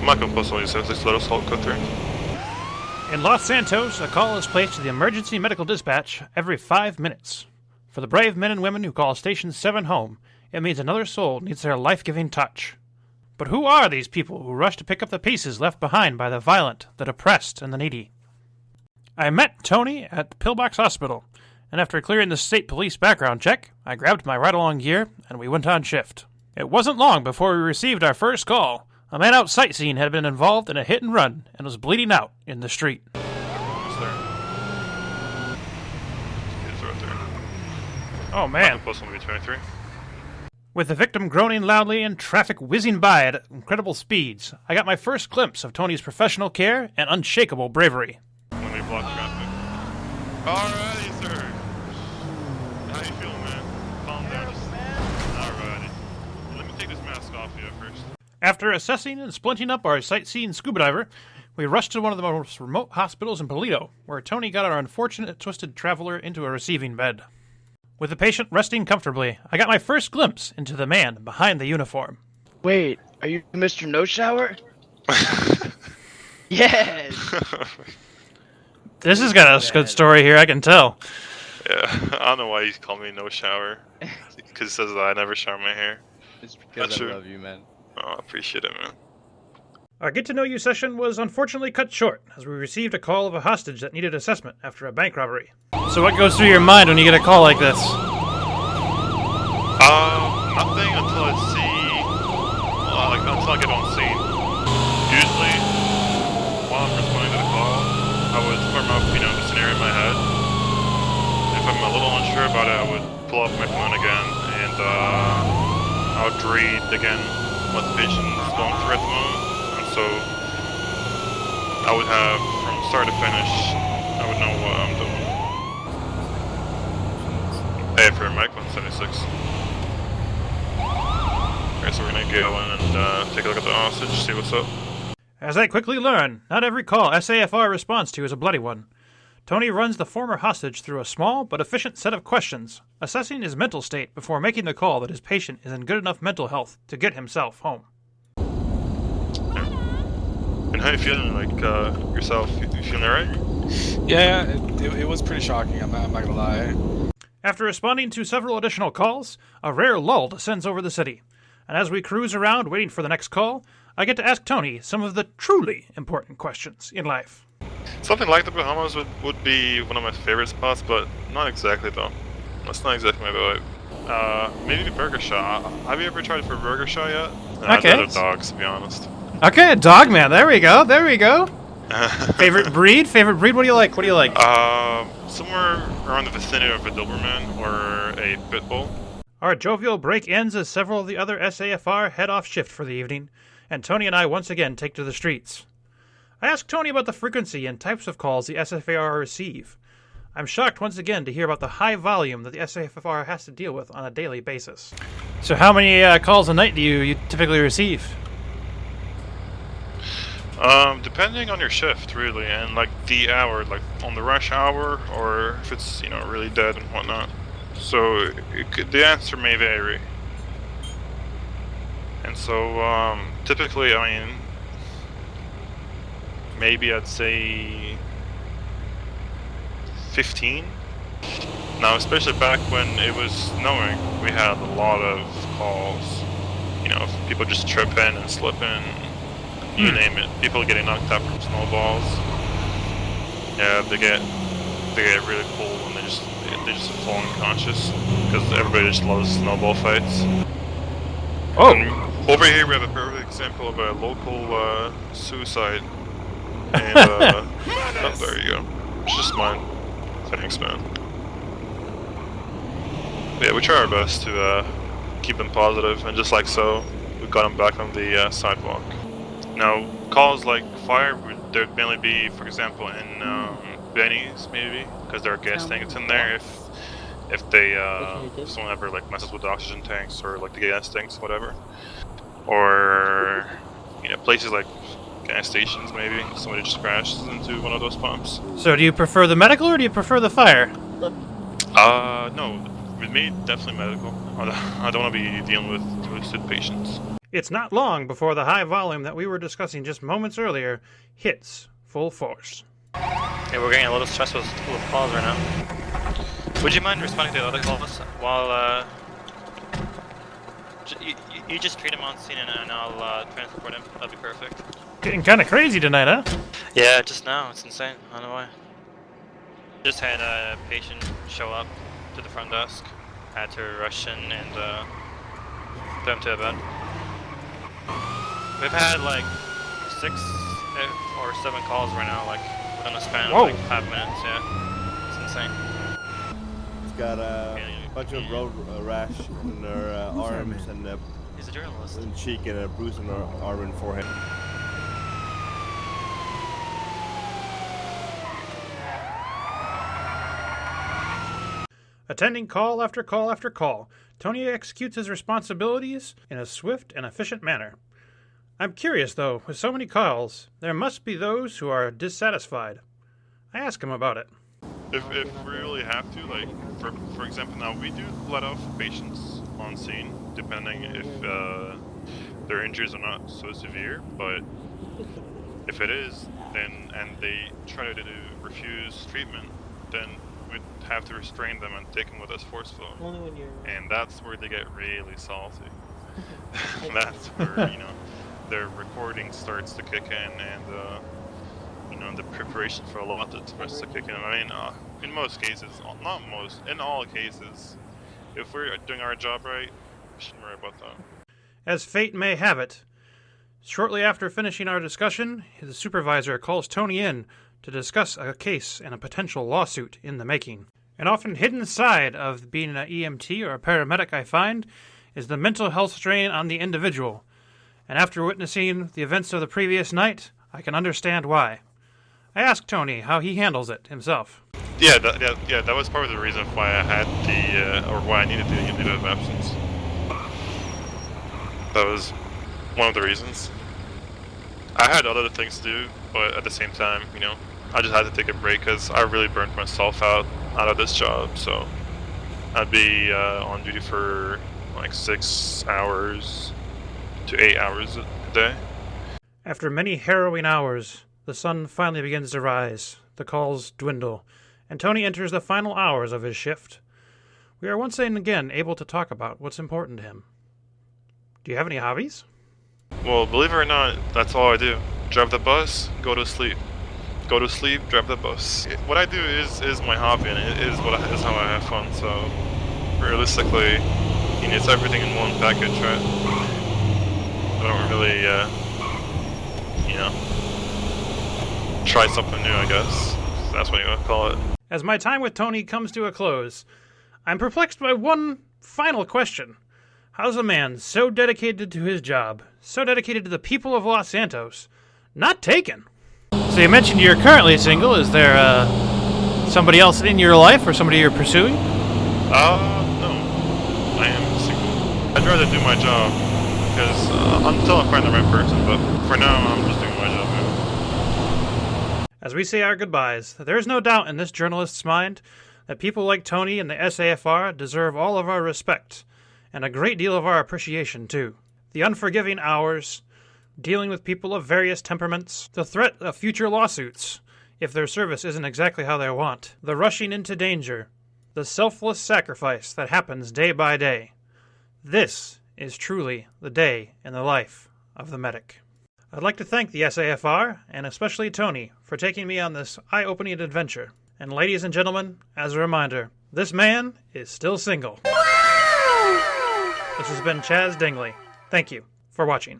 Michael Postal says this little salt cutter. In Los Santos, a call is placed to the emergency medical dispatch every 5 minutes. For the brave men and women who call Station 7 home, it means another soul needs their life-giving touch. But who are these people who rush to pick up the pieces left behind by the violent, the depressed, and the needy? I met Tony at the Pillbox Hospital, and after clearing the state police background check, I grabbed my ride-along gear, and we went on shift. It wasn't long before we received our first call. A man out sightseeing had been involved in a hit-and-run and was bleeding out in the street. Oh, man. With the victim groaning loudly and traffic whizzing by at incredible speeds, I got my first glimpse of Tony's professional care and unshakable bravery. Let me block traffic. Alrighty, sir. How you feeling, man? Calm down. Alrighty. Let me take this mask off you first. After assessing and splinting up our sightseeing scuba diver, we rushed to one of the most remote hospitals in Polito, where Tony got our unfortunate twisted traveler into a receiving bed. With the patient resting comfortably, I got my first glimpse into the man behind the uniform. Wait, are you Mr. No Shower? Yes! This has got a good story here, I can tell. Yeah, I don't know why he's calling me No Shower. Because he says that I never shower my hair. It's because I love you, man. Oh, I appreciate it, man. Our get-to-know-you session was unfortunately cut short, as we received a call of a hostage that needed assessment after a bank robbery. So what goes through your mind when you get a call like this? Nothing until until I get on scene. Usually, while I'm responding to the call, I would form up, the scenario in my head. If I'm a little unsure about it, I would pull up my phone again, and I would read again what the patient is going through at the moment. So I would have, from start to finish, I would know what I'm doing. Hey, for Mike 176. Okay, so we're gonna go in and take a look at the hostage, see what's up. As I quickly learn, not every call SAFR responds to is a bloody one. Tony runs the former hostage through a small but efficient set of questions, assessing his mental state before making the call that his patient is in good enough mental health to get himself home. And how you feeling, yourself? You feeling alright? Yeah, it was pretty shocking, I'm not gonna lie. After responding to several additional calls, a rare lull descends over the city. And as we cruise around waiting for the next call, I get to ask Tony some of the truly important questions in life. Something like the Bahamas would be one of my favorite spots, but not exactly though. That's not exactly my vibe. Maybe Burger Shaw. Have you ever tried for Burger Shaw yet? Okay. I'd rather dogs, to be honest. Okay, a dog man. There we go. Favorite breed? What do you like? Somewhere around the vicinity of a Doberman or a Pit Bull. Our jovial break ends as several of the other SAFR head off shift for the evening, and Tony and I once again take to the streets. I ask Tony about the frequency and types of calls the SAFR receive. I'm shocked once again to hear about the high volume that the SAFR has to deal with on a daily basis. So how many calls a night do you typically receive? Depending on your shift, really, and the hour, on the rush hour, or if it's really dead and whatnot. So the answer may vary. And so typically, maybe I'd say 15. Now, especially back when it was snowing, we had a lot of calls. People just tripping and slipping. You name it. People getting knocked out from snowballs. Yeah, they get really cool when they just fall unconscious because everybody just loves snowball fights. Oh. And over here we have a perfect example of a local suicide. And oh, there you go. It's just mine. Thanks, man. But yeah, we try our best to keep them positive, and just like so, we got them back on the sidewalk. Now, calls like fire there'd mainly be, for example, in Benny's maybe, because there are gas tanks in there. If someone ever messes with the oxygen tanks or the gas tanks, whatever, or places like gas stations maybe. Somebody just crashes into one of those pumps. So, do you prefer the medical or do you prefer the fire? No, with me definitely medical. I don't want to be dealing with twisted patients. It's not long before the high volume that we were discussing just moments earlier hits full force. Yeah, we're getting a little stressed with calls right now. Would you mind responding to the other calls while you just treat him on scene and I'll transport him? That'd be perfect. Getting kind of crazy tonight, huh? Yeah, just now. It's insane. I don't know why. Just had a patient show up to the front desk. Had to rush in and put him to a bed. We've had like 6 or 7 calls right now, like within a span of like 5 minutes. Yeah, it's insane. He's got a bunch of road rash in their arms and He's a journalist. in cheek and a bruise on her arm and forehead. Attending call after call after call, Tony executes his responsibilities in a swift and efficient manner. I'm curious, though, with so many calls, there must be those who are dissatisfied. I ask him about it. If we really have to, like, for example, now we do let off patients on scene, depending if their injuries are not so severe, but if it is, then, and they try to refuse treatment, then we'd have to restrain them and take them with us forcefully. And that's where they get really salty. That's where, you know, their recording starts to kick in and, you know, the preparation for a lot starts to kick in. I mean, in most cases, not most, in all cases, if we're doing our job right, we shouldn't worry about that. As fate may have it, shortly after finishing our discussion, his supervisor calls Tony in to discuss a case and a potential lawsuit in the making. An often hidden side of being an EMT or a paramedic, I find, is the mental health strain on the individual. And after witnessing the events of the previous night, I can understand why. I asked Tony how he handles it himself. Yeah, that was part of the reason why I had or why I needed the leave of absence. That was one of the reasons. I had other things to do, but at the same time, you know, I just had to take a break because I really burnt myself out of this job. So I'd be on duty for like 6 hours to 8 hours a day. After many harrowing hours, the sun finally begins to rise, the calls dwindle, and Tony enters the final hours of his shift. We are once again able to talk about what's important to him. Do you have any hobbies? Well, believe it or not, that's all I do. Drive the bus, go to sleep. Go to sleep, drive the bus. What I do is my hobby, and it is how I have fun. So, realistically, you know, it's everything in one package, right? I don't really, you know, try something new, I guess. That's what you want to call it. As my time with Tony comes to a close, I'm perplexed by one final question. How's a man so dedicated to his job, so dedicated to the people of Los Santos, not taken? So you mentioned you're currently single. Is there somebody else in your life or somebody you're pursuing? No. I am single. I'd rather do my job, because until I find the right person, but for now, I'm just doing my job, man. As we say our goodbyes, there's no doubt in this journalist's mind that people like Tony and the SAFR deserve all of our respect, and a great deal of our appreciation, too. The unforgiving hours, dealing with people of various temperaments, the threat of future lawsuits if their service isn't exactly how they want, the rushing into danger, the selfless sacrifice that happens day by day. This is truly the day in the life of the medic. I'd like to thank the SAFR, and especially Tony, for taking me on this eye-opening adventure. And ladies and gentlemen, as a reminder, this man is still single. This has been Chaz Dingley. Thank you for watching.